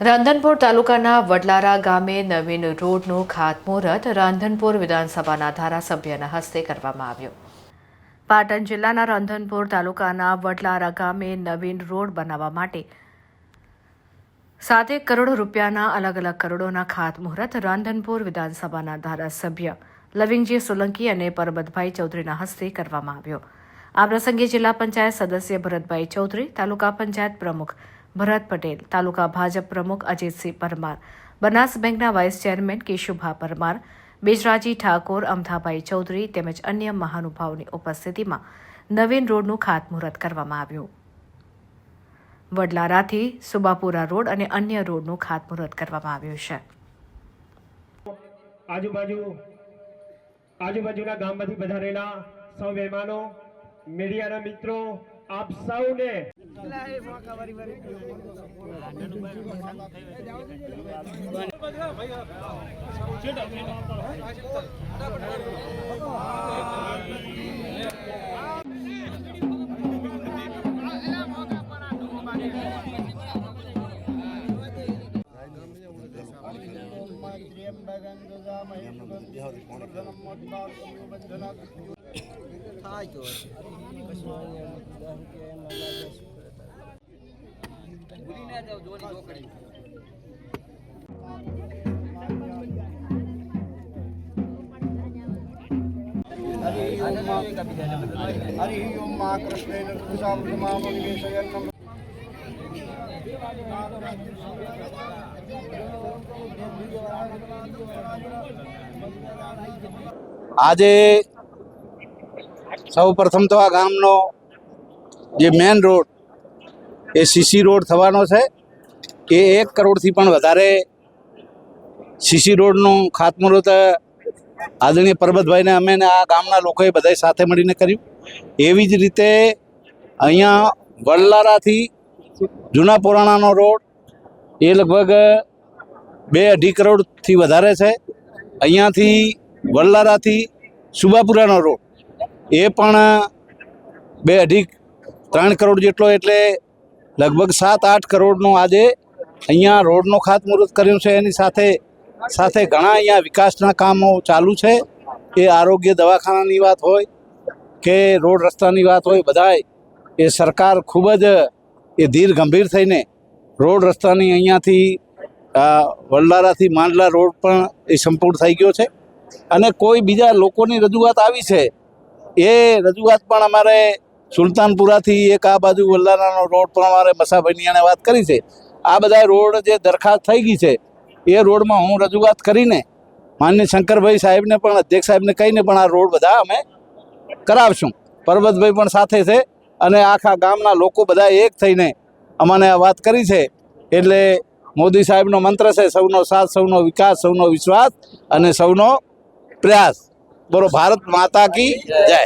રાંધનપુર તાલુકાના વડલારા ગામે નવીન રોડનું ખાતમુહૂર્ત રાંધનપુર વિધાનસભાના ધારાસભ્યના હસ્તે કરવામાં આવ્યું। પાટણ જિલ્લાના રાંધનપુર તાલુકાના વડલારા ગામે નવીન રોડ બનાવવા માટે 7 કરોડ રૂપિયાના અલગ અલગ કરોડોના ખાતમુહૂર્ત રાંધનપુર વિધાનસભાના ધારાસભ્ય લવિંગજી સોલંકી અને પરબતભાઈ ચૌધરીના હસ્તે કરવામાં આવ્યો। આ પ્રસંગે જિલ્લા પંચાયત સદસ્ય ભરતભાઈ ચૌધરી, તાલુકા પંચાયત પ્રમુખ ભરત પટેલ, તાલુકા ભાજપ પ્રમુખ અજીતસિંહ પરમાર, બનાસ બેંકના વાઇસ ચેરમેન કેશુભા પરમાર, બેજરાજી ઠાકોર, અમથાભાઈ ચૌધરી તેમજ અન્ય મહાનુભાવોની ઉપસ્થિતિમાં નવીન રોડનું ખાતમુહૂર્ત કરવામાં આવ્યું। વડલારાથી સુબાપુરા રોડ અને અન્ય રોડનું ખાતમુહૂર્ત કરવામાં આવ્યું છે। આજુબાજુના ગામમાંથી પધારેલા સૌ મહેમાનો, મીડિયાના મિત્રો, આપ સૌને આજે સૌ પ્રથમ તો આ ગામનો જે મેન રોડ એ સીસી રોડ થવાનો છે। એ 1 કરોડથી પણ વધારે સીસી રોડનું ખાતમુહૂર્ત આદરણીય પરબતભાઈને અમે આ ગામના લોકોએ બધાય સાથે મળીને કર્યું। એવી જ રીતે અહીંયા વડલારાથી જૂના પુરાણાનો રોડ એ લગભગ 2-2.5 કરોડથી વધારે છે। અહીંયાથી વડલારાથી સુબાપુરાનો રોડ એ પણ 2-2.5-3 કરોડ જેટલો, એટલે લગભગ 7-8 કરોડનું આજે અહીંયા રોડનું ખાતમુહૂર્ત કર્યું છે। એની સાથે સાથે ઘણા અહીંયા વિકાસના કામો ચાલુ છે। એ આરોગ્ય દવાખાનાની વાત હોય કે રોડ રસ્તાની વાત હોય, બધાય એ સરકાર ખૂબ જ ધીર ગંભીર થઈને રોડ રસ્તાની અહીંયાથી વડલારાથી માંડલા રોડ પણ એ સંપૂર્ણ થઈ ગયો છે। અને કોઈ બીજા લોકોની રજૂઆત આવી છે, એ રજૂઆત પણ અમારે સુલતાનપુરાથી એક આ બાજુ વડલારાનો રોડ પણ અમારે મસાભાઈની વાત કરી છે। આ બધા રોડ જે દરખાસ્ત થઈ ગઈ છે એ રોડમાં હું રજૂઆત કરીને માનનીય શંકરભાઈ સાહેબને પણ, અધ્યક્ષ સાહેબને કહીને પણ આ રોડ બધા અમે કરાવશું। પરબતભાઈ પણ સાથે છે અને આખા ગામના લોકો બધા એક થઈને અમને આ વાત કરી છે। એટલે મોદી સાહેબનો મંત્ર છે, સૌનો સાથ, સૌનો વિકાસ, સૌનો વિશ્વાસ અને સૌનો પ્રયાસ। બોલો ભારત માતા કી જય।